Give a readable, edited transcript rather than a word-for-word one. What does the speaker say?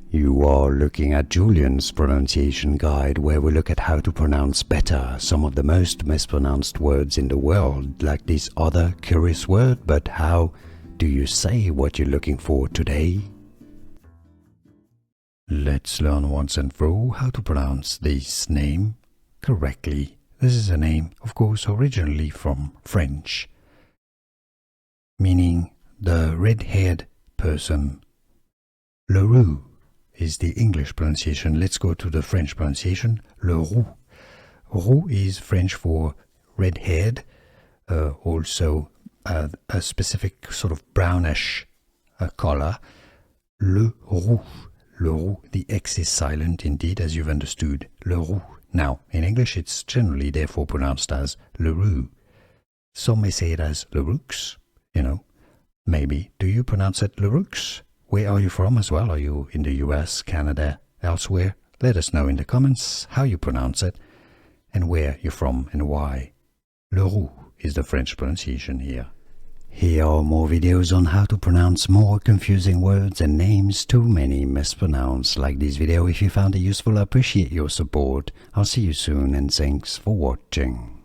You are looking at Julian's pronunciation guide, where we look at how to pronounce better some of the most mispronounced words in the world, like this other curious word. But how do you say what you're looking for today? Let's learn once and for all how to pronounce this name correctly. This is a name, of course, originally from French, meaning the red-haired person. Leroux is the English pronunciation. Let's go to the French pronunciation. Leroux. Roux is French for red-haired, also a specific sort of brownish color. Leroux. Leroux. The X is silent indeed, as you've understood. Leroux. Now, in English, it's generally therefore pronounced as Leroux. Some may say it as Leroux, maybe. Do you pronounce it Leroux? Where are you from as well? Are you in the US, Canada, elsewhere? Let us know in the comments how you pronounce it and where you're from and why. Leroux is the French pronunciation here. Here are more videos on how to pronounce more confusing words and names too many mispronounced. Like this video if you found it useful. I appreciate your support. I'll see you soon and thanks for watching.